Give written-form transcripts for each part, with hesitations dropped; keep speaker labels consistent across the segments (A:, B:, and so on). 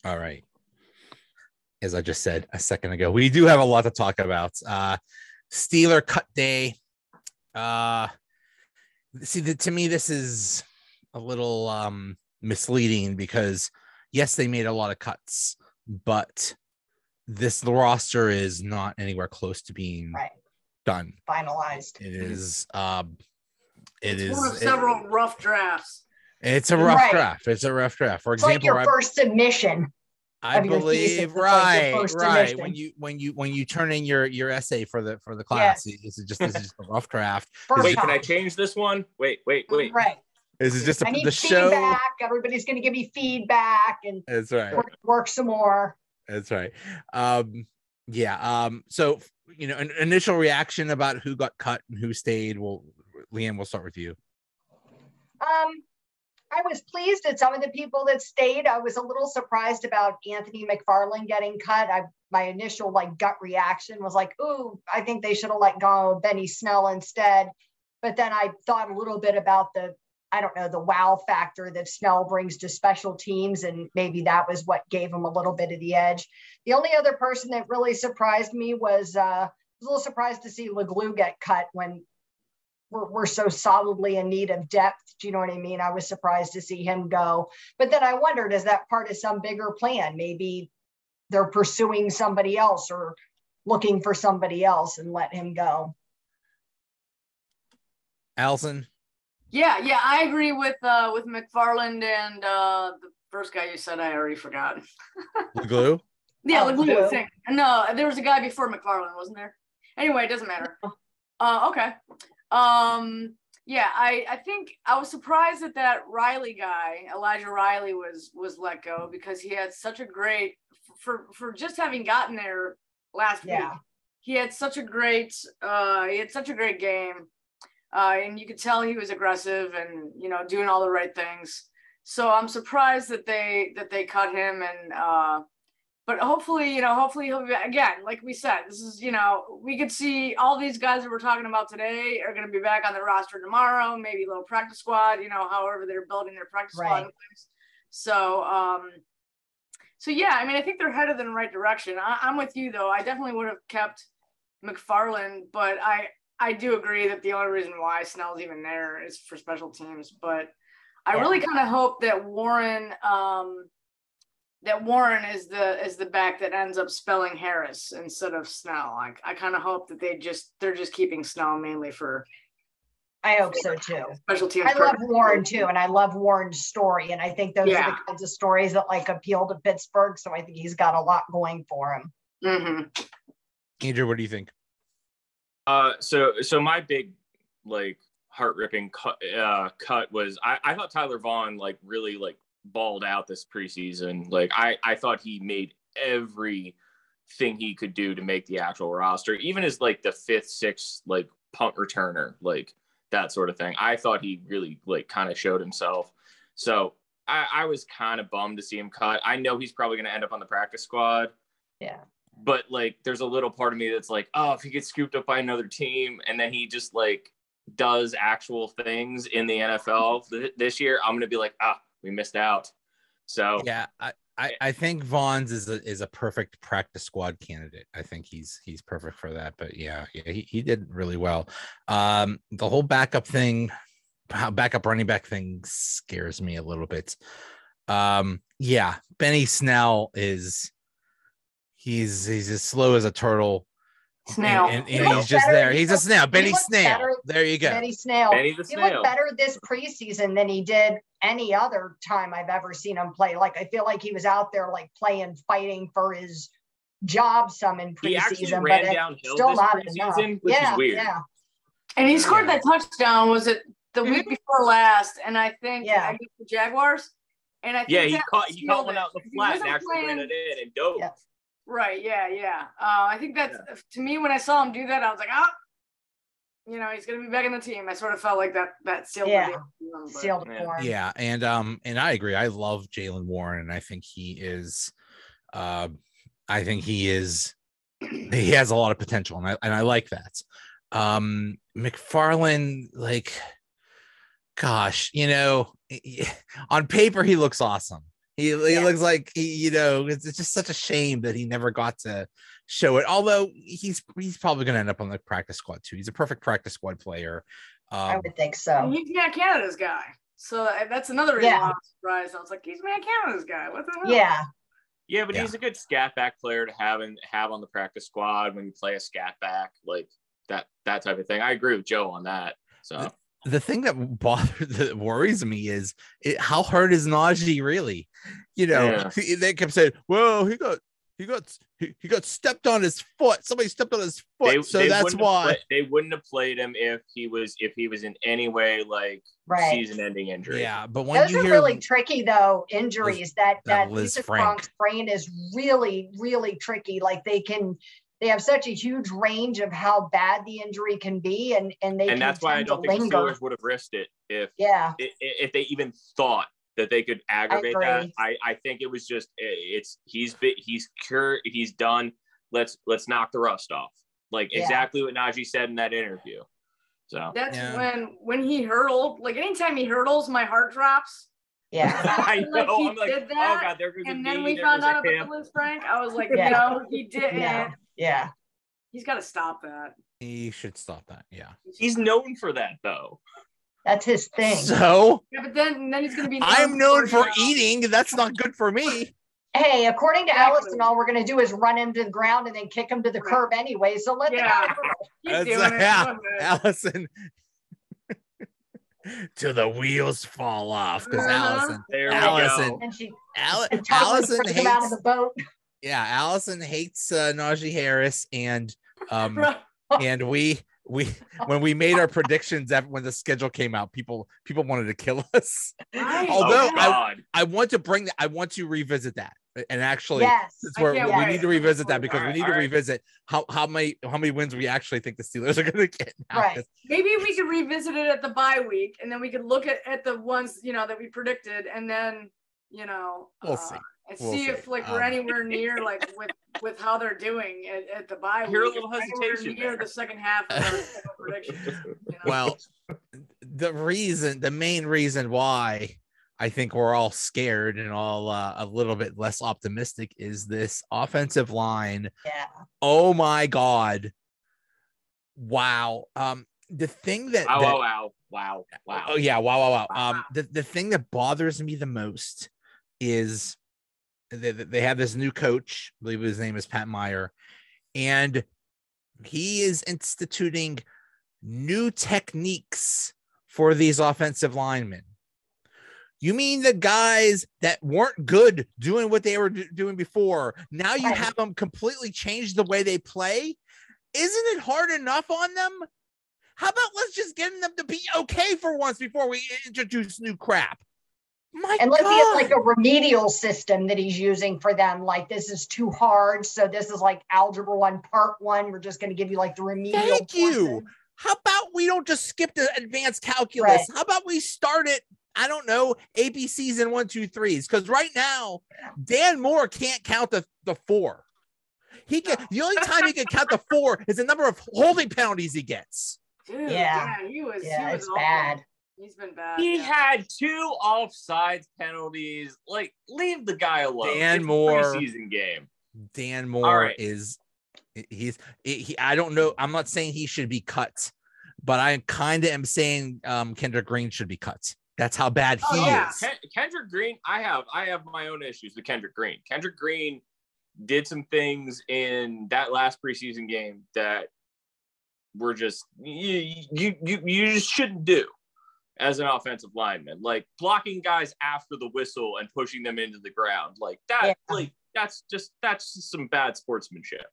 A: All right. As I just said a second ago, we do have a lot to talk about. Steeler cut day. To me, this is a little misleading because, yes, they made a lot of cuts, but the roster is not anywhere close to being done.
B: Finalized.
A: It is.
C: It's one of several rough drafts.
A: It's a rough draft. It's a rough draft. For example,
B: like your first submission.
A: I believe right. When you turn in your essay for the class, this is just a rough draft.
D: Wait, can I change this one? Wait.
B: Right.
A: This is just
B: the feedback.
A: show.
B: Everybody's going to give me feedback, and
A: that's right.
B: Work some more.
A: That's right. So an initial reaction about who got cut and who stayed. LeeAnn, we'll start with you.
B: I was pleased at some of the people that stayed. I was a little surprised about Anthony McFarland getting cut. My initial gut reaction was like, ooh, I think they should have let go of Benny Snell instead. But then I thought a little bit about the wow factor that Snell brings to special teams. And maybe that was what gave him a little bit of the edge. The only other person that really surprised me was a little surprised to see LeGlue get cut when we're so solidly in need of depth. Do you know what I mean? I was surprised to see him go. But then I wondered, is that part of some bigger plan? Maybe they're pursuing somebody else or looking for somebody else and let him go.
A: Allison?
C: Yeah, I agree with McFarland and the first guy you said. I already forgot.
A: LeGlue?
C: Yeah, LeGlue. No, there was a guy before McFarland, wasn't there? Anyway, it doesn't matter. Okay. I think I was surprised that Riley guy, Elijah Riley, was let go because he had such a great for just having gotten there last week. He had such a great game. And you could tell he was aggressive and doing all the right things. So I'm surprised that they cut him and but hopefully he'll be, again, like we said, this is, we could see all these guys that we're talking about today are going to be back on the roster tomorrow, maybe a little practice squad, however they're building their practice squad. So, I think they're headed in the right direction. I'm with you though. I definitely would have kept McFarland, but I do agree that the only reason why Snell's even there is for special teams, but I really kind of hope that Warren is the back that ends up spelling Harris instead of Snell. I kind of hope that they're just keeping Snell mainly for.
B: I hope so too.
C: Special teams.
B: I love Warren too, and I love Warren's story, and I think those are the kinds of stories that appeal to Pittsburgh. So I think he's got a lot going for him.
C: Mm-hmm.
A: Andrew, what do you think?
D: So my big heart-ripping cut was I thought Tyler Vaughn really balled out this preseason. I thought he made everything he could do to make the actual roster, even as the 5th, 6th punt returner, that sort of thing. I thought he really kind of showed himself. So I was kind of bummed to see him cut. I know he's probably going to end up on the practice squad.
B: Yeah.
D: But there's a little part of me that's if he gets scooped up by another team and then he just does actual things in the NFL this year, I'm going to be we missed out. So
A: yeah, I think Vaughn's is a perfect practice squad candidate. I think he's perfect for that. But he did really well. The whole backup running back thing scares me a little bit. Benny Snell he's as slow as a turtle.
C: Snail.
A: And he's just there. He's a snail. Benny Snail. There you go.
B: Benny Snail.
D: Benny the Snail.
B: He looked better this preseason than he did any other time I've ever seen him play. I feel like he was out there playing, fighting for his job some in preseason.
D: He actually ran downhill still not preseason, which is weird.
B: Yeah.
C: And he scored that touchdown, was it the week before last? And I think against the Jaguars. And I think
D: he caught one out in the flat and actually ran it in and dove.
B: Yeah.
C: Right. Yeah. I think that's to me, when I saw him do that, I was like, he's going to be back in the team. I sort of felt like that sealed it.
B: Sealed it for him.
A: Yeah. And I agree. I love Jaylen Warren. And I think he is, he has a lot of potential. And I like that. McFarland, gosh, on paper he looks awesome. He looks like it's just such a shame that he never got to show it. Although he's probably going to end up on the practice squad too. He's a perfect practice squad player.
B: I would think so.
C: He's Matt Canada's guy, so that's another reason why I'm surprised. I was like, he's Matt Canada's guy. What the hell?
D: Yeah, but he's a good scat back player to have on the practice squad when you play a scat back, like that type of thing. I agree with Joe on that. So
A: the thing that worries me is how hurt is Najee really? They kept saying, well, he got stepped on his foot. Somebody stepped on his foot, so that's why
D: they wouldn't have played him if he was in any way like season-ending injury.
A: Yeah, but when
B: those are really tricky though. Injuries that Liz Frank's brain is really, really tricky. Like they have such a huge range of how bad the injury can be, and
D: that's why I don't think the Steelers would have risked it if they even thought that they could aggravate that. I think it was just he's cured, he's done. Let's knock the rust off. Like exactly what Najee said in that interview. So
C: that's when he hurdled. Like anytime he hurdles, my heart drops.
B: Yeah,
D: I know.
C: He did that,
D: oh god, there goes
C: and then we found out about Liz Frank. I was like, no, he didn't.
B: Yeah.
C: He's got to stop that.
A: He should stop that. Yeah.
D: He's known for that though.
B: That's his thing.
A: So
C: but then he's going to be.
A: I'm known for eating. That's not good for me.
B: Hey, according to Allison, all we're going to do is run him to the ground and then kick him to the curb anyway. So let the guy
C: go.
A: Allison. Till the wheels fall off because Allison hates
B: him out of the boat.
A: Yeah, Allison hates Najee Harris, and we when we made our predictions when the schedule came out, people wanted to kill us.
C: Right.
A: Although I want to revisit that, and actually it's where we need to revisit that because we need to revisit how many wins we actually think the Steelers are going to get.
B: Right.
C: Maybe we could revisit it at the bye week, and then we could look at the ones that we predicted, and then
A: we'll see.
C: And see if we're anywhere near with how they're doing at the bye week.
D: Hear a little hesitation
C: near the second half of our prediction.
A: Well, the main reason why I think we're all scared and all a little bit less optimistic is this offensive line.
B: Yeah.
A: Oh my God. Wow. The thing that
D: wow.
A: Oh yeah, wow. The thing that bothers me the most is they have this new coach, I believe his name is Pat Meyer, and he is instituting new techniques for these offensive linemen. You mean the guys that weren't good doing what they were doing before, now you have them completely change the way they play? Isn't it hard enough on them? How about let's just get them to be okay for once before we introduce new crap?
B: Let's get like a remedial system that he's using for them. Like, this is too hard, so this is like Algebra 1 Part 1. We're just going to give you like the remedial.
A: Thank you. How about we don't just skip the advanced calculus? How about we start it? I don't know, ABCs and 1, 2, 3s. Because right now, Dan Moore can't count the 4. He can. The only time he can count the 4 is the number of holding penalties he gets.
C: Dude, he was
B: it's bad.
C: He's been bad.
D: He had 2 offsides penalties. Like, leave the guy alone.
A: Dan Moore,
D: preseason game.
A: Dan Moore is I don't know. I'm not saying he should be cut, but I kind of am saying Kendrick Green should be cut. That's how bad he is.
D: Kendrick Green, I have my own issues with Kendrick Green. Kendrick Green did some things in that last preseason game that were just you just shouldn't do as an offensive lineman, like blocking guys after the whistle and pushing them into the ground like that. Like that's just some bad sportsmanship.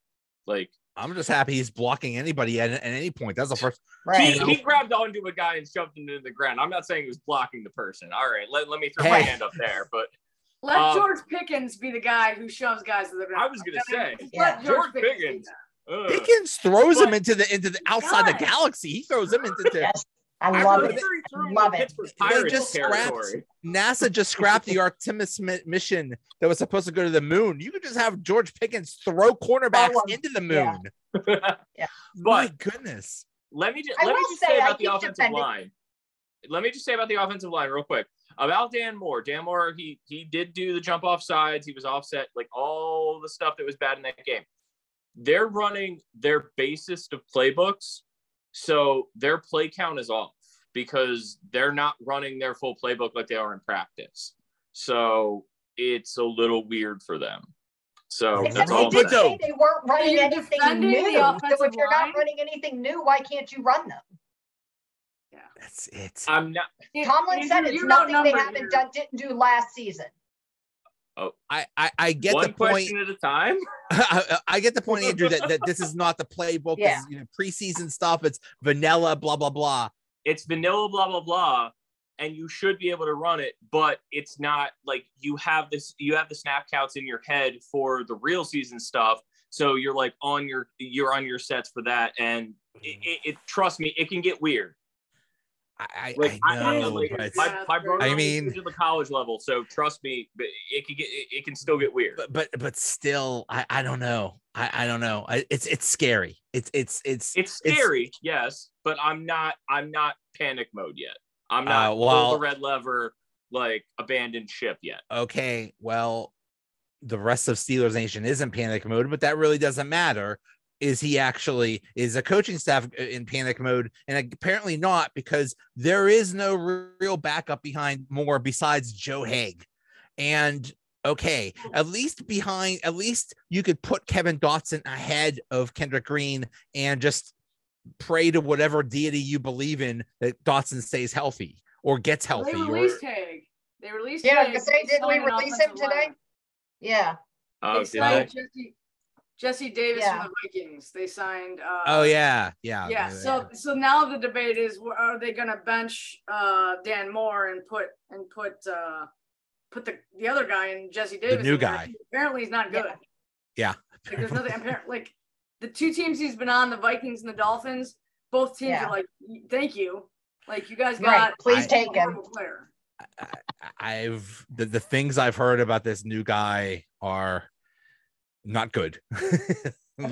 D: Like,
A: I'm just happy he's blocking anybody at any point. That's the first.
D: He grabbed onto a guy and shoved him into the ground. I'm not saying he was blocking the person. All right, let me throw my hand up there, but
C: let George Pickens be the guy who shoves guys to the ground.
D: I was gonna say
C: George
D: Pickens.
A: Pickens throws him into the outside the galaxy. He throws him into the.
B: I love it. Love it.
A: They just NASA just scrapped the Artemis mission that was supposed to go to the moon. You could just have George Pickens throw cornerbacks into the moon.
B: Yeah.
A: My goodness.
D: Let me just say about the offensive line. let me just say about the offensive line real quick. About Dan Moore. Dan Moore, he did do the jump off sides. He was offset, like all the stuff that was bad in that game. They're running their basest of playbooks, so their play count is off because they're not running their full playbook like they are in practice. So it's a little weird for them. So
B: except
D: that's all.
B: they did say they weren't running
C: You're
B: anything
C: defending
B: new.
C: the
B: So
C: offensive
B: if you're not
C: line?
B: running anything new, why can't you run them?
C: Yeah.
A: That's it.
D: I'm not.
B: Tomlin said it's nothing they didn't do last season.
D: Oh,
A: I get
D: one
A: the point.
D: question at a time.
A: I get the point, Andrew, that this is not the playbook.
B: Yeah.
A: You know, preseason stuff. It's vanilla, blah blah blah.
D: It's vanilla, blah blah blah, and you should be able to run it, but it's not like you have the snap counts in your head for the real season stuff. So you're like you're on your sets for that, and it trust me, it can get weird.
A: I
D: know,
A: know, but
D: my brother
A: I mean,
D: to the college level, so trust me, but it can still get weird.
A: But still, I don't know. I don't know. It's scary. It's
D: scary, yes, but I'm not panic mode yet. I'm not pull the red lever, like abandoned ship yet.
A: Okay, well, the rest of Steelers Nation is in panic mode, but that really doesn't matter. Is a coaching staff in panic mode? And apparently not, because there is no real backup behind Moore besides Joe Haig. And okay, at least you could put Kevin Dotson ahead of Kendrick Green and just pray to whatever deity you believe in that Dotson stays healthy or gets healthy.
C: They released Haig. They released
B: Haig.
C: Yeah,
B: didn't we release him today? Yeah.
C: They signed Jesse Davis from the Vikings. They signed.
A: Yeah.
C: So now the debate is: are they going to bench Dan Moore and put the other guy in Jesse Davis?
A: The new guy.
C: Apparently, he's not good.
A: Yeah.
C: Like, there's nothing. Like the two teams he's been on, the Vikings and the Dolphins, both teams are like, "Thank you." Like you guys got.
B: Please take him.
A: The things I've heard about this new guy are not good. He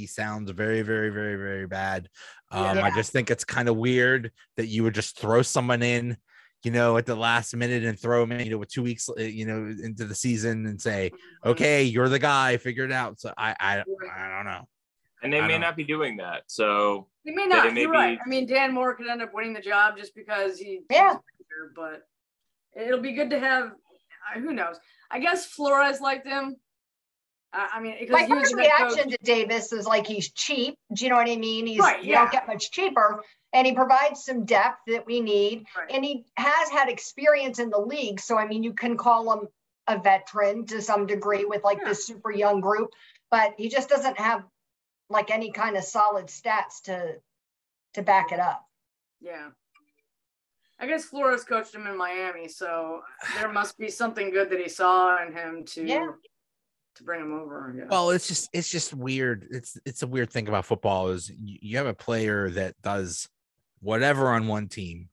A: sounds very, very, very, very bad. I just think it's kind of weird that you would just throw someone in, at the last minute and throw him in, with 2 weeks, into the season and say, okay, you're the guy, figure it out. So I don't know.
D: And they may not be doing that. So
C: they may not. You're right. I mean, Dan Moore could end up winning the job just because but it'll be good to have. Who knows? I guess Flores liked him. I mean,
B: my first reaction to Davis is like he's cheap. Do you know what I mean? You don't get much cheaper, and he provides some depth that we need, and he has had experience in the league. So I mean, you can call him a veteran to some degree with this super young group, but he just doesn't have like any kind of solid stats to back it up.
C: Yeah. I guess Flores coached him in Miami, so there must be something good that he saw in him to bring him over. Yeah.
A: Well, it's just weird. It's a weird thing about football is you have a player that does whatever on one team,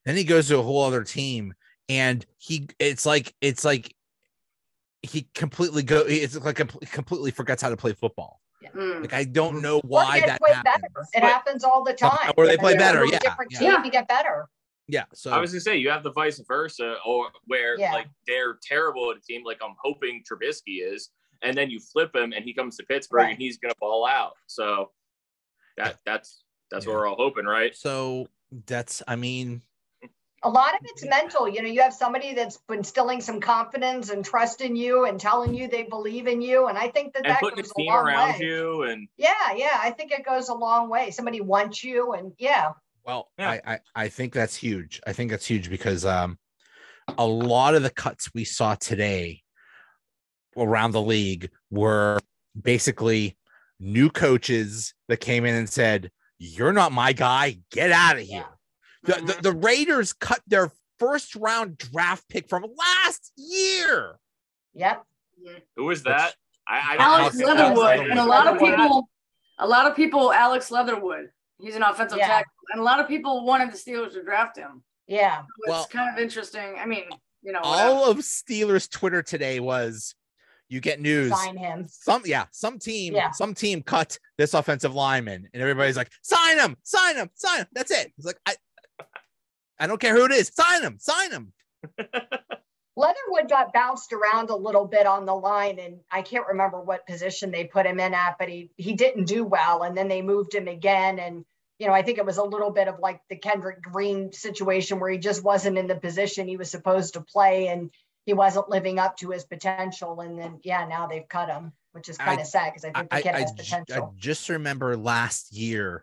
A: then he goes to a whole other team, and it's like he completely forgets how to play football. Like I don't know why that happens.
B: It happens all the time.
A: Or they play better.
B: Different team, you get better.
A: Yeah, so
D: I was gonna say you have the vice versa, or where like they're terrible at a team, like I'm hoping Trubisky is, and then you flip him and he comes to Pittsburgh and he's gonna ball out. So that's what we're all hoping, right?
A: So I mean,
B: a lot of it's mental. You have somebody that's instilling some confidence and trust in you and telling you they believe in you, and I think that
D: putting
B: goes
D: a team
B: long
D: around
B: way.
D: you, and
B: I think it goes a long way. Somebody wants you, and
A: Well, I think that's huge. I think that's huge because a lot of the cuts we saw today around the league were basically new coaches that came in and said, "You're not my guy. Get out of here." The Raiders cut their first round draft pick from last year.
B: Yep.
D: Who was that?
C: Alex Leatherwood. And a lot of people, Alex Leatherwood. He's an offensive tackle, and a lot of people wanted the Steelers to draft him.
B: Yeah.
C: It's kind of interesting. I mean,
A: all of Steelers Twitter today was, you get news.
B: Sign him.
A: Some team cut this offensive lineman, and everybody's like, sign him. That's it. It's like, I don't care who it is. Sign him.
B: Leatherwood got bounced around a little bit on the line, and I can't remember what position they put him in at, but he didn't do well. And then they moved him again. And, I think it was a little bit of like the Kendrick Green situation where he just wasn't in the position he was supposed to play, and he wasn't living up to his potential. And then, now they've cut him, which is kind of sad because I think the kid has potential.
A: I just remember last year,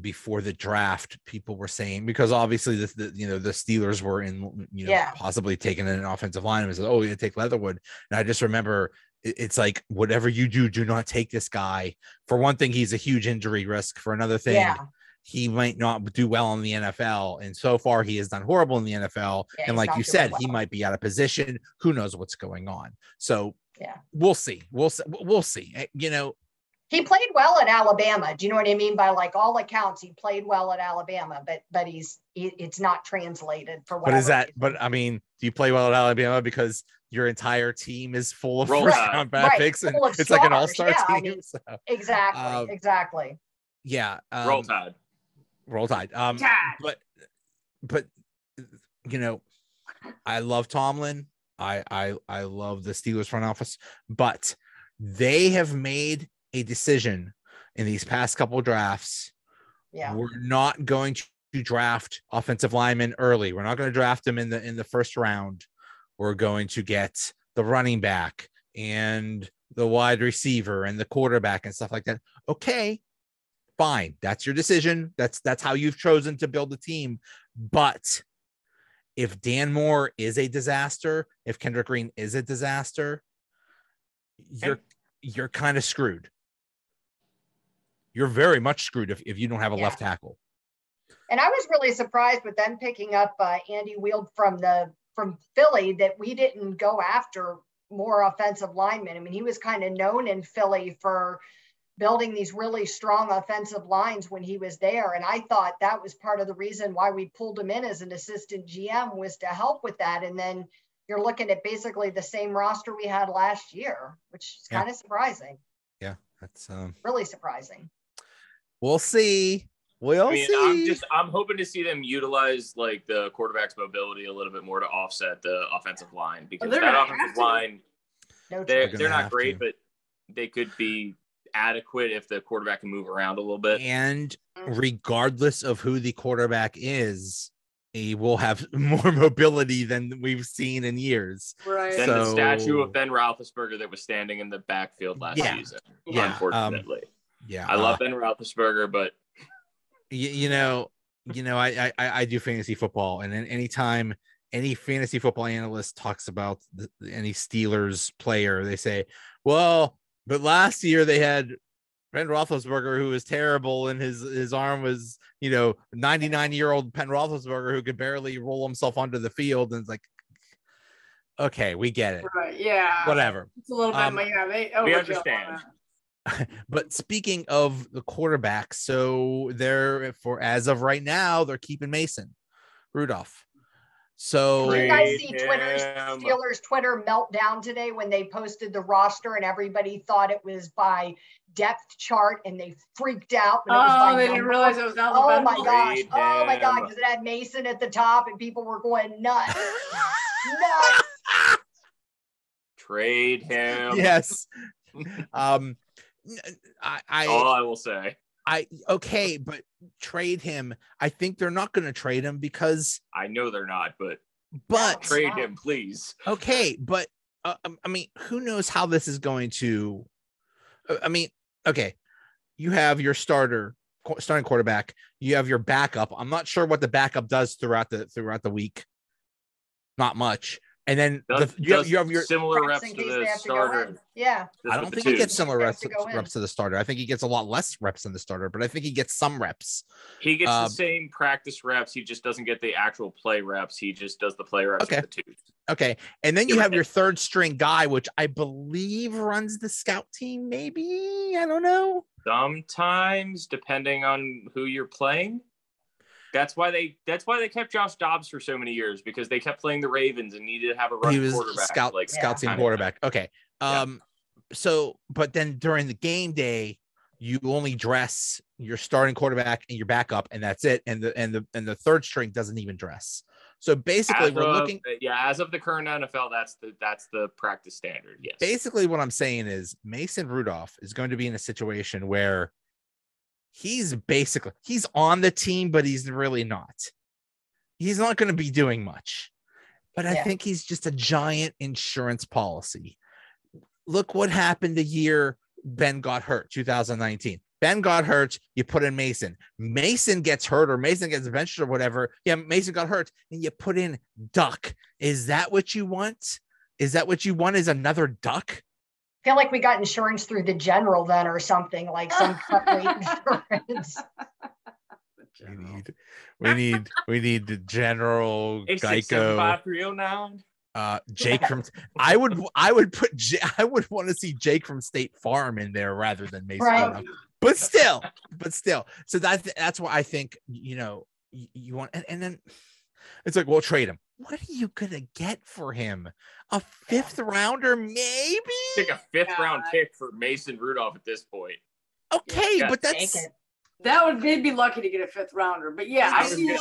A: before the draft, people were saying, because obviously the Steelers were in possibly taking an offensive lineman, and said, oh, you take Leatherwood. And I just remember it's like, whatever you do not take this guy. For one thing, he's a huge injury risk. For another thing, he might not do well in the NFL, and so far he has done horrible in the NFL. And like you said, he might be out of position. Who knows what's going on? So we'll see.
B: He played well at Alabama. Do you know what I mean? By like all accounts, he played well at Alabama, but it's not translated for whatever.
A: But is that? But I mean, do you play well at Alabama because your entire team is full of first-round picks, and it's like an all-star team?
B: I mean, so. Exactly.
A: Yeah.
D: Roll Tide.
A: But I love Tomlin. I love the Steelers front office, but they have made a decision in these past couple of drafts. We're not going to draft offensive linemen early. We're not going to draft them in the first round. We're going to get the running back and the wide receiver and the quarterback and stuff like that. Okay, fine. That's your decision. That's how you've chosen to build the team. But if Dan Moore is a disaster, if Kendrick Green is a disaster, you're kind of screwed. You're very much screwed if you don't have a left tackle.
B: And I was really surprised with them picking up Andy Weald from Philly, that we didn't go after more offensive linemen. I mean, he was kind of known in Philly for building these really strong offensive lines when he was there. And I thought that was part of the reason why we pulled him in as an assistant GM, was to help with that. And then you're looking at basically the same roster we had last year, which is kind of surprising.
A: Yeah, that's
B: really surprising.
A: We'll see.
D: I'm hoping to see them utilize like the quarterback's mobility a little bit more to offset the offensive line, because that offensive line, they're not great, but they could be adequate if the quarterback can move around a little bit.
A: And regardless of who the quarterback is, he will have more mobility than we've seen in years.
C: Right.
D: Than the statue of Ben Roethlisberger that was standing in the backfield last season.
A: Yeah.
D: Unfortunately. I love Ben Roethlisberger, but
A: I do fantasy football, and anytime any fantasy football analyst talks about any Steelers player, they say, well, but last year they had Ben Roethlisberger, who was terrible, and his arm was, 99-year-old Ben Roethlisberger who could barely roll himself onto the field. And it's like, okay, we get it.
C: Right. Yeah.
A: Whatever.
C: It's a little bit,
D: we understand.
A: But speaking of the quarterback, so as of right now, they're keeping Mason Rudolph. So
B: did you guys see Steelers Twitter meltdown today when they posted the roster and everybody thought it was by depth chart and they freaked out when it was by
C: they didn't realize it was alphabetical.
B: Oh my gosh, because it had Mason at the top and people were going nuts. Nuts.
D: Trade him.
A: Yes.
D: All I will say.
A: But trade him. I think they're not going to trade him because
D: I know they're not, but trade him, please.
A: Okay, but who knows how this is going to? Okay, you have your starting quarterback. You have your backup. I'm not sure what the backup does throughout the week. Not much. And then you have your
D: similar reps to the starter.
B: Yeah.
A: I don't think he gets similar reps to the starter. I think he gets a lot less reps than the starter, but I think he gets some reps.
D: He gets the same practice reps. He just doesn't get the actual play reps. He just does the play reps with the twos.
A: Okay. And then you have your third string guy, which I believe runs the scout team, maybe. I don't know.
D: Sometimes, depending on who you're playing. That's why they kept Josh Dobbs for so many years, because they kept playing the Ravens and needed to have a running quarterback.
A: Scout team quarterback. Okay. So, but then during the game day, you only dress your starting quarterback and your backup, and that's it. And the third string doesn't even dress. So basically,
D: as of the current NFL, that's the practice standard. Yes.
A: Basically, what I'm saying is Mason Rudolph is going to be in a situation where he's on the team, but he's really not. He's not going to be doing much. But I think he's just a giant insurance policy. Look what happened the year Ben got hurt, 2019. Ben got hurt, you put in Mason. Mason gets hurt or Mason gets benched or whatever. Yeah, Mason got hurt and you put in Duck. Is that what you want? Is another Duck?
B: I feel like we got insurance through the general then or something, like some cut rate insurance.
A: We need the general Geico.
D: 5-309.
A: Jake from I would want to see Jake from State Farm in there rather than Mason.
B: Right.
A: But still. So that's why I think, you want, and then it's like, we'll trade him. What are you gonna get for him? A fifth rounder, maybe?
D: Take a fifth round pick for Mason Rudolph at this point.
A: Okay, but
C: they'd be lucky to get a fifth rounder. But yeah, I see your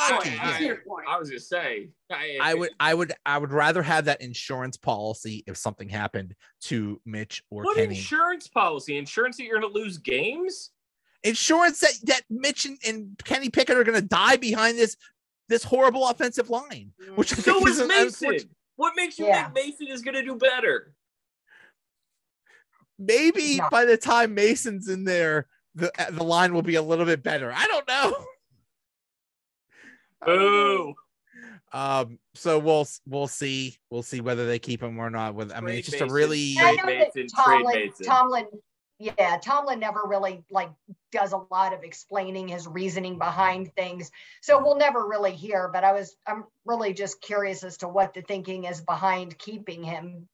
C: point.
D: I was just saying.
A: I would rather have that insurance policy if something happened to Mitch or
D: what
A: Kenny.
D: Insurance policy? Insurance that you're going to lose games?
A: Insurance that Mitch and Kenny Pickett are going to die behind this horrible offensive line. Which I think
D: is Mason. What makes you think Mason is going to do better?
A: Maybe by the time Mason's in there, the line will be a little bit better. I don't know.
B: Boo.
A: So we'll see whether they keep him or not. It's just a really
B: Tomlin never really does a lot of explaining his reasoning behind things. So we'll never really hear, but I'm really just curious as to what the thinking is behind keeping him.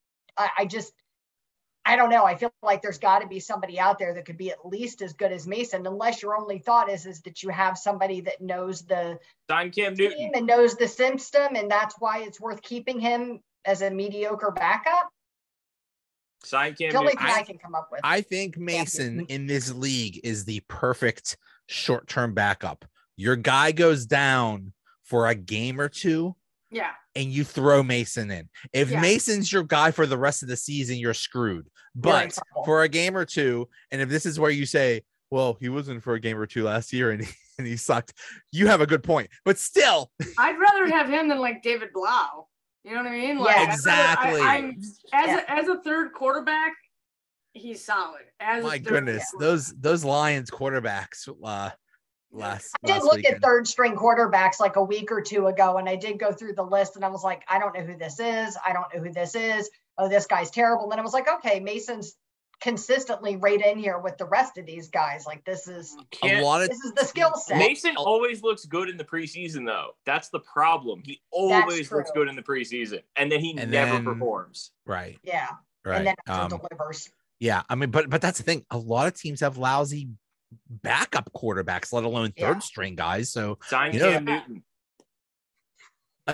B: I don't know. I feel like there's got to be somebody out there that could be at least as good as Mason, unless your only thought is that you have somebody that knows the
D: Cam Newton
B: and knows the system, and that's why it's worth keeping him as a mediocre backup.
D: Sign Cam
B: Newton.
D: I
B: can come up with.
A: I think Mason in this league is the perfect short-term backup. Your guy goes down for a game or two.
C: Yeah.
A: And you throw Mason in. If Mason's your guy for the rest of the season, you're screwed. But for a game or two, and if this is where you say, well, he wasn't for a game or two last year and he sucked, you have a good point. But still,
C: I'd rather have him than David Blau. You know what I mean?
A: Exactly.
C: As a third quarterback, he's solid.
A: My goodness, those Lions quarterbacks. I
B: did look at third string quarterbacks a week or two ago, and I did go through the list, and I was like, I don't know who this is. Oh, this guy's terrible. And then I was like, okay, Mason's consistently right in here with the rest of these guys. This is the skill set.
D: Mason always looks good in the preseason, though. That's the problem. He always looks good in the preseason, and then he never performs.
A: Right.
B: Yeah.
A: Right.
B: And then it delivers.
A: Yeah. I mean, but that's the thing. A lot of teams have lousy backup quarterbacks, let alone third string guys. So
D: sign Cam Newton.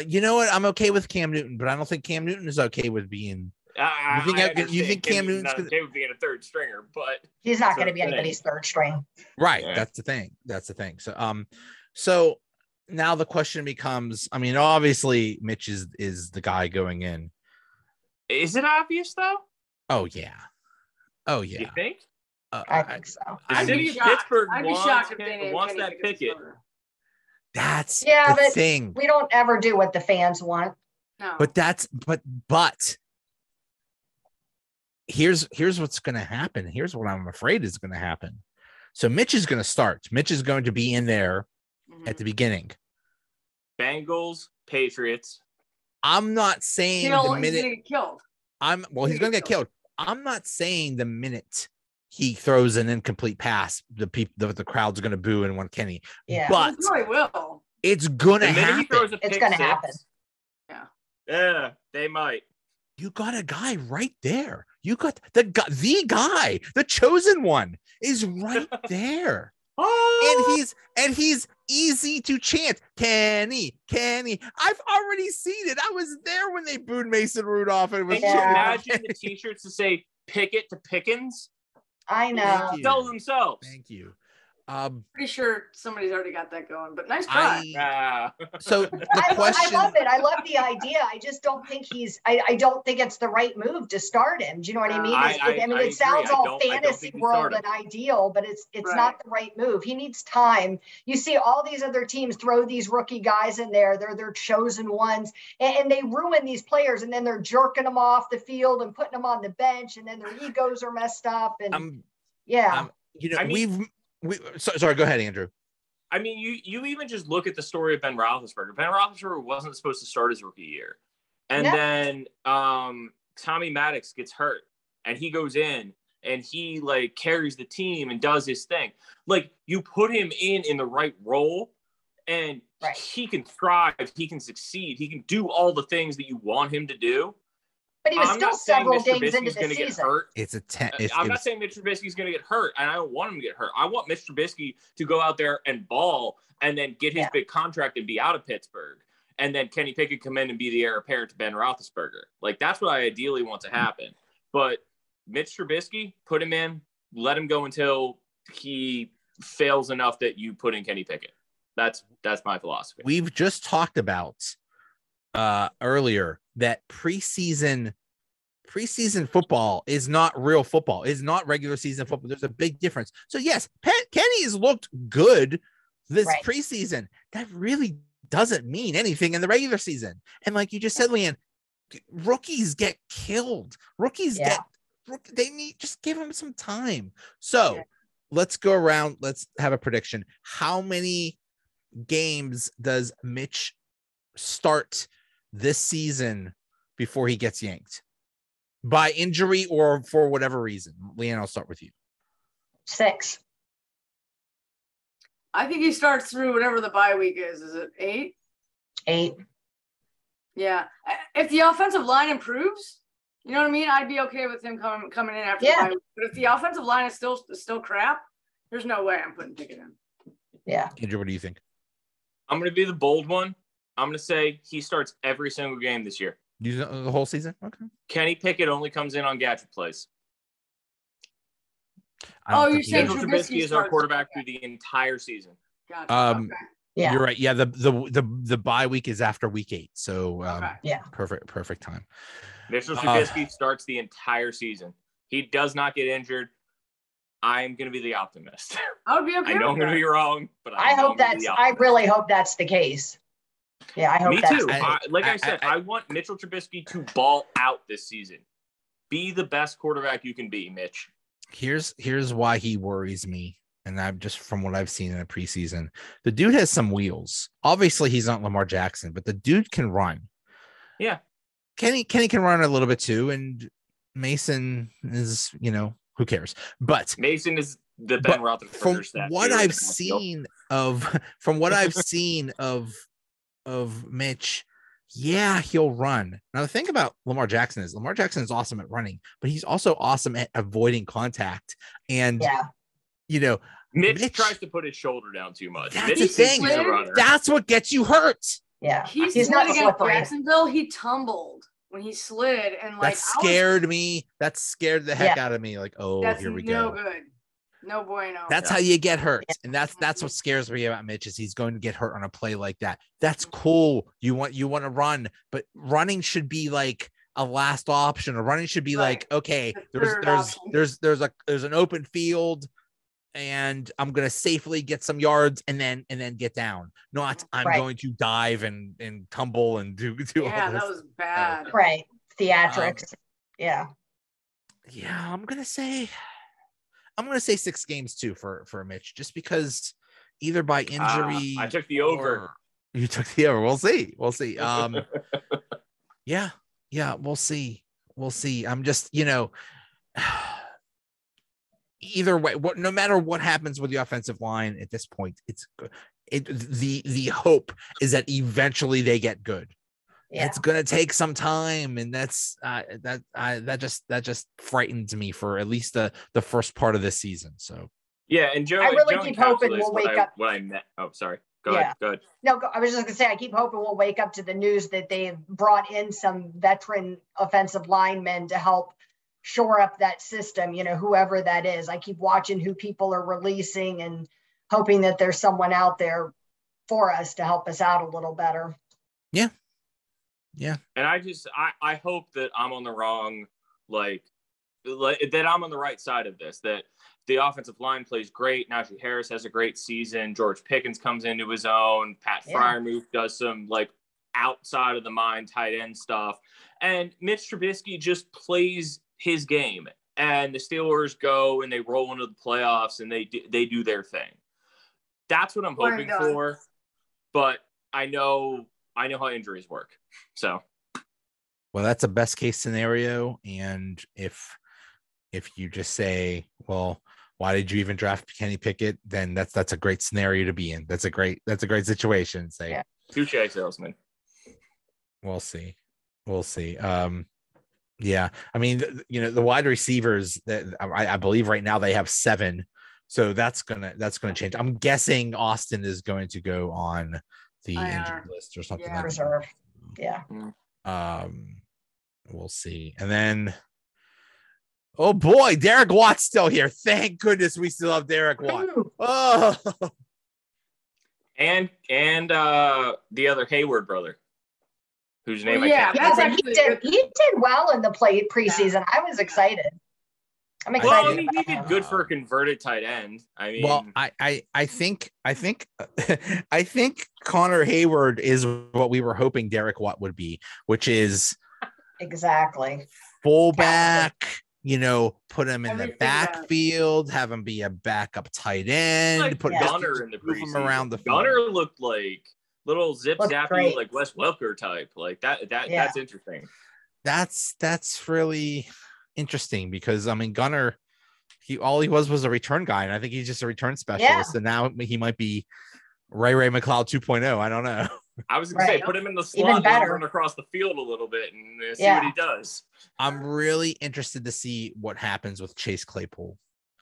A: You know what? I'm okay with Cam Newton, but I don't think Cam Newton is okay with being. You think Cam Newton's
D: okay with being a third stringer, but
B: he's not going to be anybody's third string.
A: Right. Yeah. That's the thing. So now the question becomes, I mean, obviously Mitch is the guy going in.
D: Is it obvious though?
A: Oh yeah. You
D: think?
B: I think so.
C: I'd be shocked if they
D: wants that Pickett.
A: That's the thing.
B: We don't ever do what the fans want.
C: No.
A: But here's what's going to happen. Here's what I'm afraid is going to happen. So Mitch is going to start. Mitch is going to be in there at the beginning.
D: Bengals, Patriots.
A: I'm not saying the minute
C: he's going to get killed.
A: He's going to get killed. I'm not saying the minute he throws an incomplete pass, the crowd's going to boo and want Kenny.
B: Yeah,
A: but
C: it probably will.
A: It's going to happen.
B: It's going to happen.
D: Yeah, they might.
A: You got a guy right there. You got the guy, the chosen one is right there. And he's easy to chant. Kenny. I've already seen it. I was there when they booed Mason Rudolph. And it was
D: imagine the t-shirts to say Pickett to Pickens.
B: I know.
D: Sell themselves.
A: Thank you.
C: Pretty sure somebody's already got that going, but nice try.
A: So the
B: I
A: question,
B: love it. I love the idea. I just don't think I don't think it's the right move to start him. Do you know what I mean? It sounds all fantasy world and ideal, but it's not the right move. He needs time. You see all these other teams throw these rookie guys in there. They're their chosen ones, and they ruin these players, and then they're jerking them off the field and putting them on the bench, and then their egos are messed up. And
A: sorry, go ahead, Andrew.
D: I mean, you even just look at the story of Ben Roethlisberger. Ben Roethlisberger wasn't supposed to start his rookie year. And then Tommy Maddox gets hurt, and he goes in, and he, like, carries the team and does his thing. Like, you put him in the right role, and he can thrive, he can succeed, he can do all the things that you want him to do.
B: But he was still several games into the season.
D: Get hurt.
A: I'm
D: not saying Mitch Trubisky's going to get hurt, and I don't want him to get hurt. I want Mitch Trubisky to go out there and ball and then get his big contract and be out of Pittsburgh. And then Kenny Pickett come in and be the heir apparent to Ben Roethlisberger. Like, that's what I ideally want to happen. But Mitch Trubisky, put him in, let him go until he fails enough that you put in Kenny Pickett. That's my philosophy.
A: We've just talked about earlier that preseason football is not real football, is not regular season football. There's a big difference. So yes, Kenny has looked good this preseason. That really doesn't mean anything in the regular season. And like you just said, LeeAnn, rookies get killed. They need, just give them some time. So let's go around. Let's have a prediction. How many games does Mitch start this season before he gets yanked by injury or for whatever reason? LeeAnn, I'll start with you.
B: 6.
C: I think he starts through whatever the bye week is. Is it 8?
B: 8.
C: Yeah. If the offensive line improves, you know what I mean? I'd be okay with him coming in after the bye week. But if the offensive line is still crap, there's no way I'm putting Pickett in.
B: Yeah.
A: Andrew, what do you think?
D: I'm going to be the bold one. I'm going to say he starts every single game this year.
A: The whole season? Okay.
D: Kenny Pickett only comes in on gadget plays.
C: You're saying
D: Trubisky is our quarterback through the entire season.
C: Gotcha.
B: Yeah.
A: You're right. Yeah, the bye week is after week 8. So perfect time.
D: Mitchell Trubisky starts the entire season. He does not get injured. I'm going to be the optimist.
C: I would be okay.
D: I know I'm going to be wrong, but
B: I really hope that's the case. Yeah, I hope
D: Me
B: that's
D: too. I said, I want Mitchell Trubisky to ball out this season. Be the best quarterback you can be, Mitch.
A: Here's why he worries me. And I'm just from what I've seen in the preseason, the dude has some wheels. Obviously, he's not Lamar Jackson, but the dude can run.
D: Yeah.
A: Kenny can run a little bit too. And Mason is, who cares? But
D: Mason is the Ben Roethlisberger.
A: From what I've seen of Mitch, he'll run. Now the thing about Lamar Jackson is awesome at running, but he's also awesome at avoiding contact. And
D: Mitch tries to put his shoulder down too much.
A: That's the thing. That's what gets you hurt.
B: Yeah,
C: he's not against Jacksonville. He tumbled when he slid, and
A: that scared me. That scared the heck out of me. Like, here we go.
C: No good. No bueno.
A: That's how you get hurt. And that's what scares me about Mitch is he's going to get hurt on a play like that. That's cool. You want to run, but running should be like a last option, or running should be like, okay, there's an open field and I'm going to safely get some yards and then get down. Not I'm going to dive and tumble and do all this.
C: Yeah, that was bad.
B: Right. Theatrics. Yeah,
A: I'm going to say 6 games too for Mitch, just because either by injury.
D: I took the over.
A: You took the over. We'll see. We'll see. Yeah, we'll see. I'm just, either way, no matter what happens with the offensive line at this point, it's good. The hope is that eventually they get good. Yeah. It's gonna take some time, and that just frightens me for at least the first part of this season. So
D: and Joe,
B: I really keep hoping we'll wake up.
D: What I meant. Oh, sorry. Go ahead.
B: No, I was just gonna say I keep hoping we'll wake up to the news that they've brought in some veteran offensive linemen to help shore up that system, whoever that is. I keep watching who people are releasing and hoping that there's someone out there for us to help us out a little better.
A: Yeah.
D: And I hope that I'm on the wrong, that I'm on the right side of this, that the offensive line plays great. Najee Harris has a great season. George Pickens comes into his own. Pat Freiermuth does some outside of the mind tight end stuff. And Mitch Trubisky just plays his game. And the Steelers go and they roll into the playoffs and they do their thing. That's what I'm hoping for. But I know how injuries work. So,
A: well, that's a best case scenario. And if you just say, well, why did you even draft Kenny Pickett? Then that's a great scenario to be in. That's a great situation. Say,
D: touche, salesman.
A: We'll see. Yeah. I mean, the wide receivers that I believe right now they have 7. So that's gonna change. I'm guessing Austin is going to go on the injured list or something like
B: reserve.
A: that. Yeah. We'll see. And then, oh boy, Derek Watt's still here. Thank goodness we still have Derek Watt. Oh. And
D: the other Hayward brother, whose name I can't.
B: That's actually he did well in the preseason. I was excited. I'm excited.
D: Well, I mean, he did good for a converted tight end. I mean,
A: well, I think Connor Hayward is what we were hoping Derek Watt would be, which is
B: exactly
A: fullback. Put him in the backfield, have him be a backup tight end. Put
D: Gunner in the
A: preseason around the field.
D: Gunner looked like little zip zappy, like Wes Welker type, like that. That's interesting.
A: That's really interesting because I mean Gunner, all he was a return guy, and I think he's just a return specialist. And now he might be Ray McLeod 2.0. I don't know.
D: I was gonna say put him in the slot and run across the field a little bit and see what he does.
A: I'm really interested to see what happens with Chase Claypool.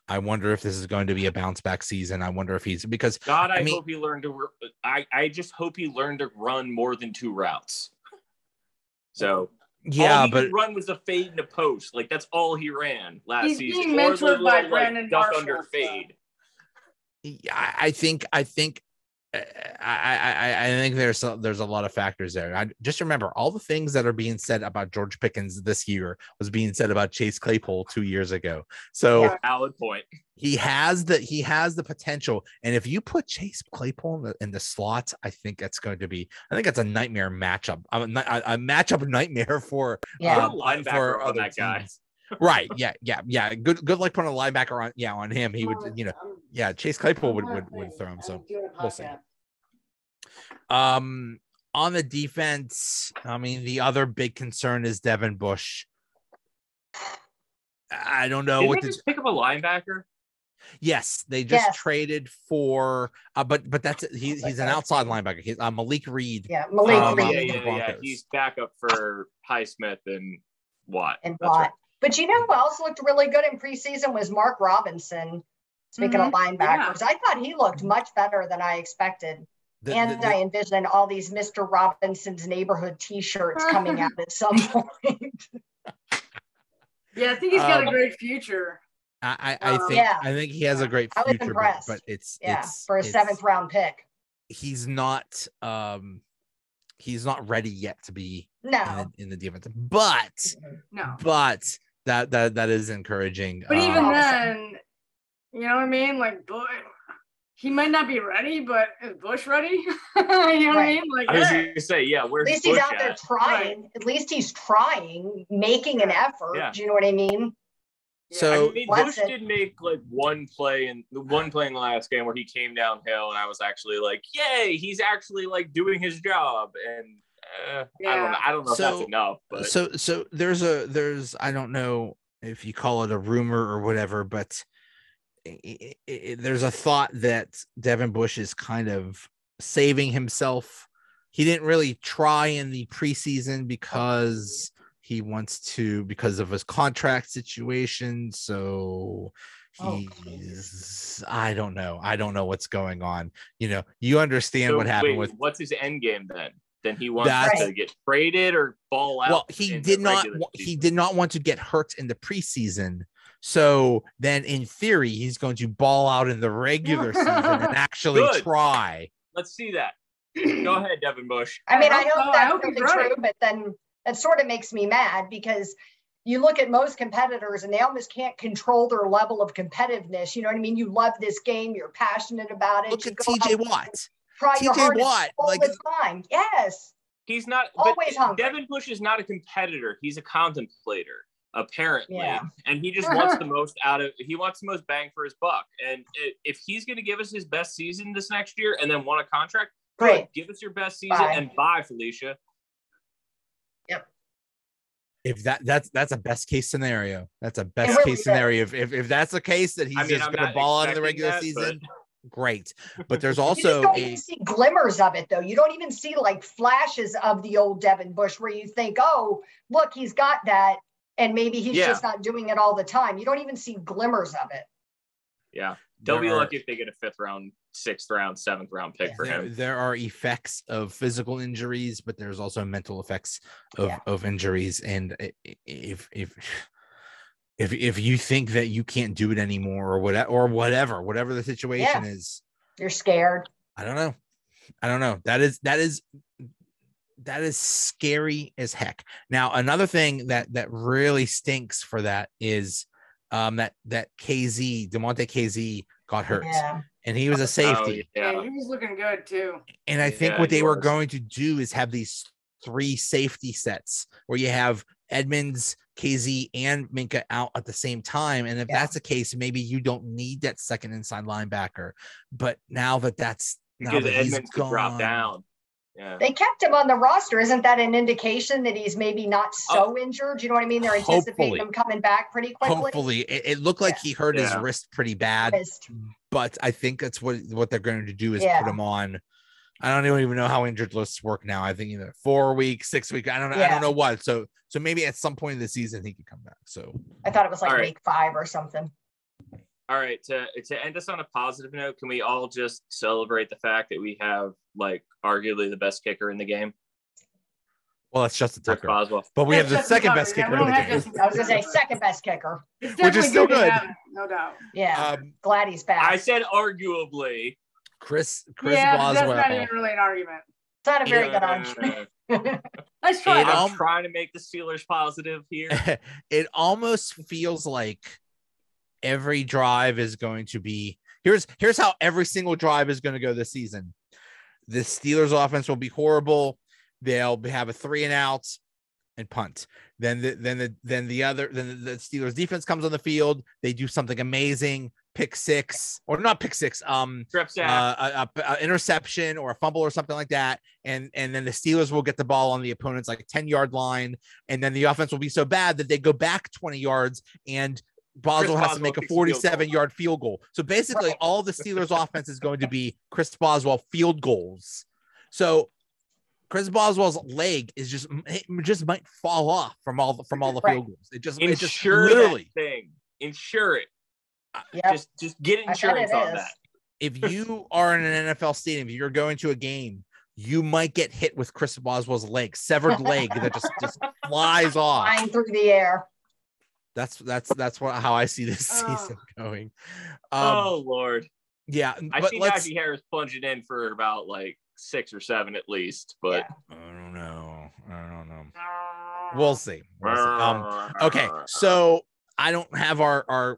A: I wonder if this is going to be a bounce back season. I wonder if he's because
D: I hope he learned to. I just hope he learned to run more than 2 routes. So all he run was a fade and a post. Like that's all he ran last season.
C: He's being mentored by Brandon
D: duck under fade.
A: I think there's a lot of factors there. I just remember all the things that are being said about George Pickens this year was being said about Chase Claypool 2 years ago. So
D: valid point.
A: He has the potential, and if you put Chase Claypool in the slot, I think that's a nightmare matchup. A matchup nightmare for
D: linebacker on that guy.
A: Right. Yeah. Good luck putting a linebacker on him. He would, Chase Claypool would throw him. So we'll see. On the defense, I mean, the other big concern is Devin Bush. I don't know
D: what to pick up a linebacker.
A: Yes, they just traded for, but that's he's an outside linebacker. He's Malik Reed.
B: Yeah, Malik
D: Reed. Yeah. He's backup for Highsmith and Watt.
B: But who else looked really good in preseason was Mark Robinson. Speaking of linebackers, I thought he looked much better than I expected. I envisioned all these Mr. Robinson's neighborhood T-shirts coming out at some point.
C: Yeah, I think he's got a great future.
A: I think he has a great future.
B: I was impressed.
A: But it's
B: for a 7th round pick.
A: He's not ready yet to be in the defense. But that is encouraging.
C: But even then, you know what I mean? Like, boy, he might not be ready, but is Bush ready? You know what I mean? Like,
D: I was going to say, where's
B: at least
D: Bush
B: he's out there trying. Right. At least he's trying, making an effort. Yeah. Do you know what I mean?
A: So
D: Bush did make one play in the last game where he came downhill, and I was actually like, "Yay, he's actually doing his job." And I don't know if that's enough. But
A: so there's I don't know if you call it a rumor or whatever, but there's a thought that Devin Bush is kind of saving himself. He didn't really try in the preseason because he wants to, because of his contract situation. So I don't know what's going on. You understand what happened with.
D: What's his end game then? then he wants to get traded or ball out.
A: Well, he did not want to get hurt in the preseason. So then in theory, he's going to ball out in the regular season and actually try.
D: Let's see that. Go ahead, Devin Bush.
B: I mean, I hope that's really true, but then that sort of makes me mad because you look at most competitors and they almost can't control their level of competitiveness. You know what I mean? You love this game. You're passionate about it.
A: Look at TJ Watt.
B: Try your hardest all the time. Yes.
D: He's not always hungry. Devin Bush is not a competitor. He's a contemplator, apparently. Yeah. And he just wants the most he wants the most bang for his buck. And if he's going to give us his best season this next year and then want a contract, great. Give us your best season and bye, Felicia.
B: Yep.
A: If that's a best case scenario. That's a best case scenario. If that's the case that he's just going to ball out in the regular season. Great, but there's also
B: you don't even see glimmers of it though. You don't even see like flashes of the old Devin Bush where you think, oh, look, he's got that, and maybe he's just not doing it all the time. You don't even see glimmers of it.
D: Yeah, they'll be lucky if they get a 5th round, 6th round, 7th round pick for him.
A: There are effects of physical injuries, but there's also mental effects of injuries, and if you think that you can't do it anymore or whatever the situation is,
B: you're scared.
A: I don't know. That is scary as heck. Now, another thing that really stinks for that is that DeMonte KZ got hurt and he was a safety.
C: Yeah, he was looking good too.
A: And I think what they were going to do is have these 3 safety sets where you have Edmonds, KZ, and Minka out at the same time. And if that's the case, maybe you don't need that second inside linebacker. But now that's
D: because Edmonds could drop down. Yeah.
B: They kept him on the roster. Isn't that an indication that he's maybe not so injured? You know what I mean? They're anticipating him coming back pretty quickly.
A: Hopefully. It looked like he hurt his wrist pretty bad. But I think that's what they're going to do is put him on. I don't even know how injured lists work now. I think either 4 weeks, 6 weeks. I don't know. I don't know what. So maybe at some point in the season he could come back. So
B: I thought it was like week 5 or something.
D: All right. To end us on a positive note, can we all just celebrate the fact that we have like arguably the best kicker in the game?
A: Well, that's Justin Tucker. But we have the second best kicker in the game.
B: I was going to say second best kicker,
A: which is still good.
C: No doubt.
B: Yeah. Glad he's back.
D: I said arguably.
A: Chris
C: Boswell. That's not even really an argument.
B: It's not a very good argument.
C: Let's try it.
D: I'm trying to make the Steelers positive here.
A: It almost feels like every drive is going to be here's how every single drive is going to go this season. The Steelers offense will be horrible. They'll have a 3-and-out and punt. Then the Steelers defense comes on the field. They do something amazing. Pick six, or not pick six, interception or a fumble or something like that. And then the Steelers will get the ball on the opponent's like 10-yard line. And then the offense will be so bad that they go back 20 yards and Boswell has to make a 47-yard field goal. So basically all the Steelers offense is going to be Chris Boswell field goals. So Chris Boswell's leg is just might fall off from all the field goals. It just literally
D: insure it. Just get insurance on that.
A: If you are in an NFL stadium, if you're going to a game, you might get hit with Chris Boswell's leg, severed leg that just flies off,
B: flying through the air.
A: That's how I see this season going.
D: Oh Lord,
A: yeah.
D: I see Najee Harris plunging in for about like 6 or 7 at least, but
A: I don't know. We'll see. Okay, so I don't have our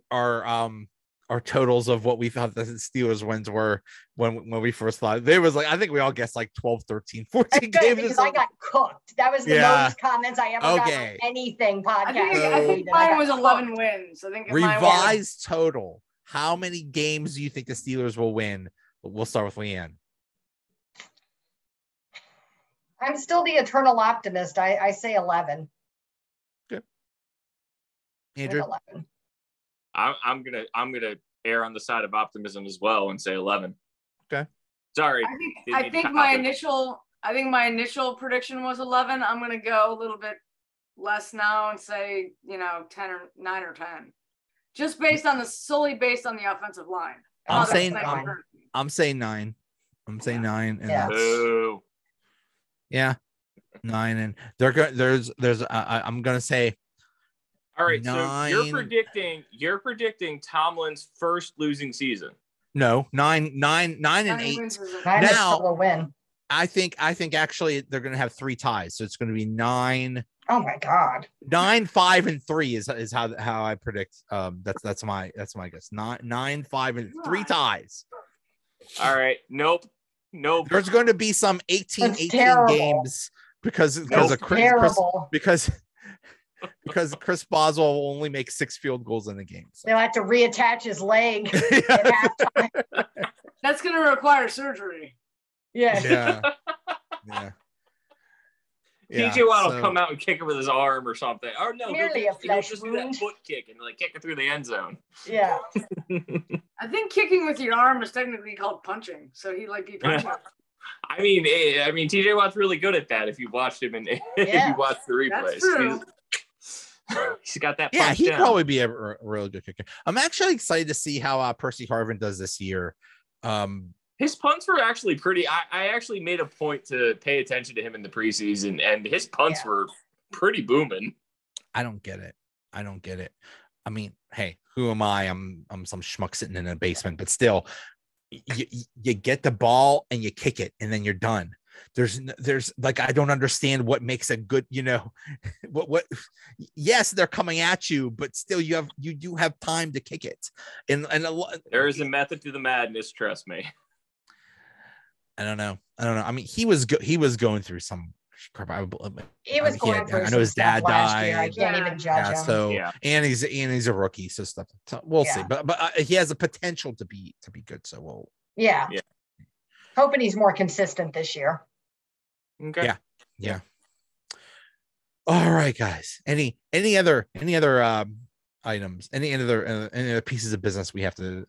A: totals of what we thought the Steelers wins were when we first thought. There was I think we all guessed 12, 13, 14 games.
B: Because I got cooked. That was the most comments I ever got on anything podcast.
C: I think mine was 11 wins. I think
A: revised total. How many games do you think the Steelers will win? We'll start with LeeAnn.
B: I'm still the eternal optimist. I say 11.
A: Good. Andrew?
B: 11.
D: I'm gonna err on the side of optimism as well and say 11.
A: Okay.
D: Sorry.
C: I think my initial prediction was 11. I'm gonna go a little bit less now and say 10 or 9 or 10, just solely based on the offensive line.
A: I'm saying 9. I'm saying 9. And Yeah, 9 and they're going. I'm gonna say.
D: All right,
A: 9.
D: so you're predicting Tomlin's first losing season.
A: No, 9 and 8.
B: Now a win.
A: I think actually they're gonna have 3 ties, so it's gonna be 9.
B: Oh my God.
A: 9, 5, and 3 is how I predict. That's my guess. 9, 5, and 3 ties.
D: All right. Nope.
A: There's going to be some 18 games because of Chris Chris Boswell will only make 6 field goals in the game. So.
B: They'll have to reattach his leg at halftime.
C: That's going to require surgery.
B: Yeah.
D: TJ Watt will come out and kick it with his arm or something. Or no,
B: Merely
D: he'll just do that foot kick and like kick it through the end zone.
B: Yeah.
C: I think kicking with your arm is technically called punching. So he like be punching.
D: I mean, TJ Watt's really good at that. If you watched him and if you watched the replays,
C: that's true.
D: He's got that.
A: Yeah, he'd
D: down.
A: probably be a really good kicker. I'm actually excited to see how Percy Harvin does this year.
D: His punts were actually pretty. I actually made a point to pay attention to him in the preseason, and his punts were pretty booming.
A: I don't get it. I mean, hey, who am I? I'm some schmuck sitting in a basement, but still, you get the ball and you kick it, and then you're done. There's like, I don't understand what makes a good, what. Yes, they're coming at you, but still, you do have time to kick it, and
D: there is a method to the madness. Trust me.
A: I don't know. I mean, he was going through some crap.
B: He was going through.
A: I know his dad died.
B: I can't even judge him.
A: So and he's a rookie, so stuff. So we'll see. But he has a potential to be good. So we'll.
B: Yeah. Hoping he's more consistent this year.
D: Okay.
A: Yeah. All right, guys. Any other items? Any other pieces of business we have to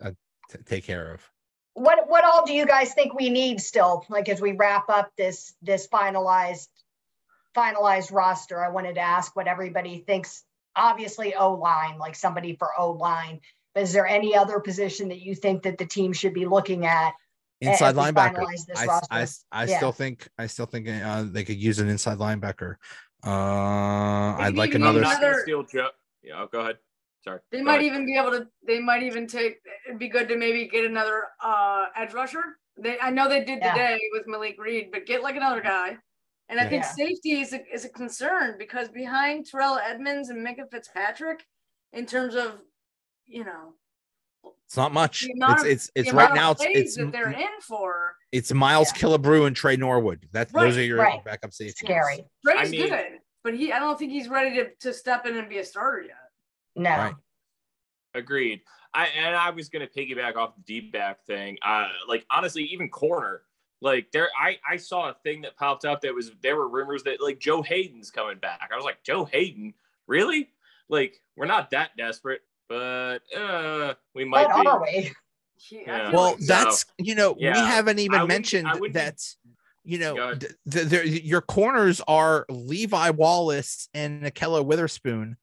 A: take care of?
B: What all do you guys think we need still? Like as we wrap up this finalized roster, I wanted to ask what everybody thinks. Obviously, O-line, like somebody for O-line. But is there any other position that you think that the team should be looking at?
A: Inside linebacker. I still think they could use an inside linebacker. I'd like another.
D: Yeah, go ahead. Sorry.
C: They might even be able to. They might even take. It'd be good to maybe get another edge rusher. I know they did today with Malik Reed, but get like another guy. And I think safety is a concern because behind Terrell Edmonds and Minka Fitzpatrick, in terms of,
A: it's not much. It's right now. It's
C: that they're in for.
A: It's Miles Killebrew and Trey Norwood. Those are your backup safeties.
B: Scary.
C: Trey's good, but I don't think he's ready to step in and be a starter yet.
B: No.
A: Right.
D: Agreed. I was going to piggyback off the deep back thing. Like honestly, even corner. Like I saw a thing that popped up there were rumors that like Joe Hayden's coming back. I was like, Joe Hayden, really? Like we're not that desperate, but we might be.
B: Are we?
C: Yeah.
A: Well, that's we haven't even mentioned that. Your corners are Levi Wallace and Nikello Witherspoon.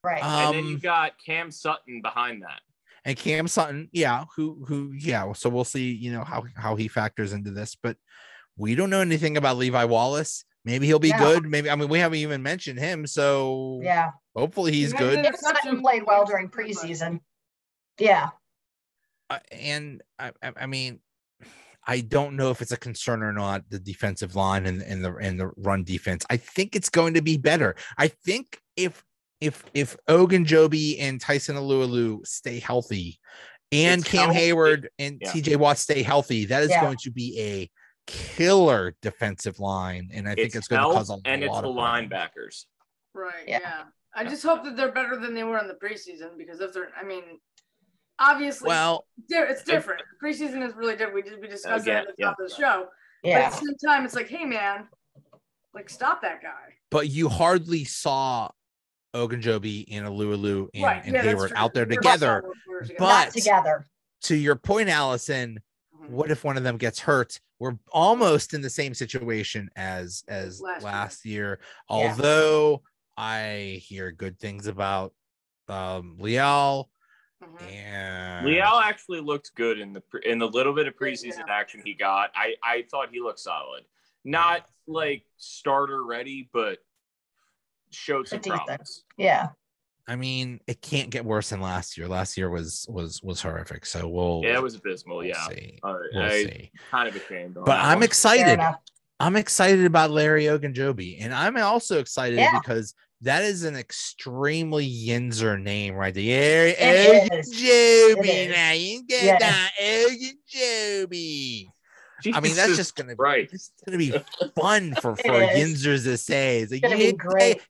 B: Right.
D: And then you've got Cam Sutton behind that.
A: And Cam Sutton, who so we'll see, how he factors into this, but we don't know anything about Levi Wallace. Maybe he'll be good. Maybe, we haven't even mentioned him. So hopefully he's good.
B: Sutton played well during preseason. Yeah.
A: And I mean, I don't know if it's a concern or not, the defensive line and the run defense. I think it's going to be better. I think if Ogunjobi and Tyson Alualu stay healthy and Cam Hayward and TJ Watt stay healthy, that is going to be a killer defensive line. And I think it's going to cause a lot
D: and it's
A: of
D: the linebackers.
C: Right. Yeah. I just hope that they're better than they were in the preseason because obviously, it's different. Preseason is really different. We discussed that at the top of the show.
B: Yeah.
C: But at the same time, it's like, hey, man, like, stop that guy.
A: But you hardly saw Ogunjobi and Alualu and Hayward out there together. But
B: not together.
A: To your point, Allison, what if one of them gets hurt? We're almost in the same situation as last year. Although I hear good things about LeeAnn. And
D: LeeAnn actually looked good in the little bit of preseason action he got. I thought he looked solid. Not like starter ready, but showed some promise.
B: Yeah.
A: I mean, it can't get worse than last year. Last year was horrific. So
D: it was abysmal.
A: We'll
D: yeah,
A: see.
D: We'll see. Kind of ashamed.
A: But I'm excited. I'm excited about Larry Ogunjobi, and I'm also excited because that is an extremely Yinzer name right there. Ogunjobi, now you get that Ogunjobi. I mean, that's just gonna be fun for Yinzers to say. It's like,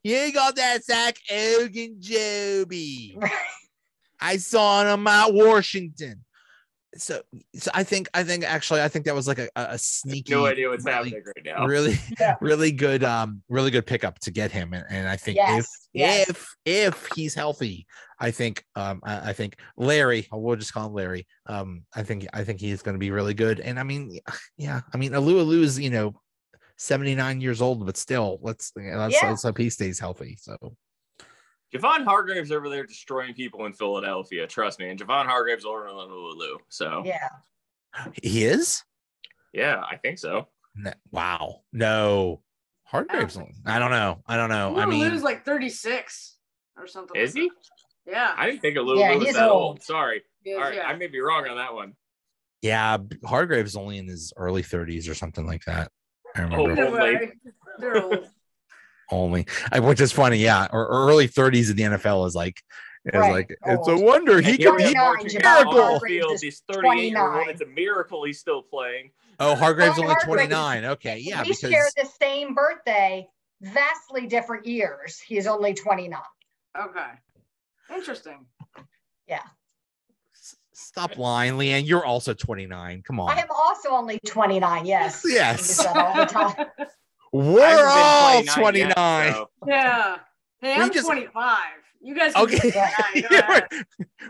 A: you got that Zach Ogunjobi. I saw him at Washington. So I think that was like a sneaky.
D: No idea what's happening right now.
A: Really good pickup to get him, and I think if he's healthy, I think Larry, we'll just call him Larry. I think he's going to be really good, and I mean Alu is 79 years old, but still let's hope he stays healthy. So.
D: Javon Hargrave's over there destroying people in Philadelphia. Trust me. And Javon Hargrave's older than Lulu. So
A: he is.
D: Yeah, I think so.
A: Wow. No, Hargrave's. I don't know. I mean,
C: Lulu's like 36 or something.
D: Is he?
C: Yeah.
D: I didn't think of Lulu was that old. Sorry. All right, I may be wrong on that one.
A: Yeah, Hargrave's only in his early 30s or something like that. I remember.
C: They're old.
A: Only, which is funny, or early 30s in the NFL is like, it's a wonder he can be a miracle.
D: He's 38-year-old. It's a miracle he's still playing.
A: Oh, Hargrave's only 29. Okay, yeah,
B: we share the same birthday, vastly different years. He's only 29.
C: Okay, interesting.
B: Yeah.
A: Stop lying, LeeAnn. You're also 29. Come on.
B: I am also only 29. Yes.
A: Yes.
B: All the time.
A: We're all 29.
D: Yet, so.
C: Yeah. Hey, I'm 25. You guys
A: can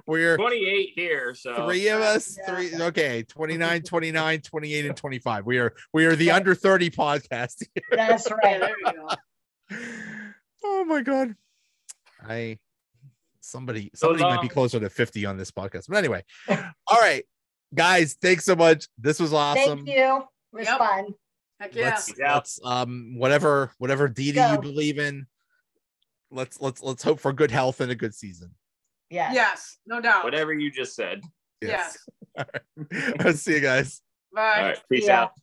A: we're
D: 28 here. So
A: three of us, okay, 29, 29, 28, and 25. We are the under 30 podcast here.
B: That's right.
C: There you go.
A: Oh my God. Somebody might be closer to 50 on this podcast. But anyway. All right. Guys, thanks so much. This was awesome.
B: Thank you. It was fun.
C: Heck yeah.
A: Let's whatever deity you believe in. Let's hope for good health and a good season.
C: Yes, no doubt.
D: Whatever you just said.
A: Yes. All right. I'll see you guys.
C: Bye.
D: All right, peace out.
B: Bye.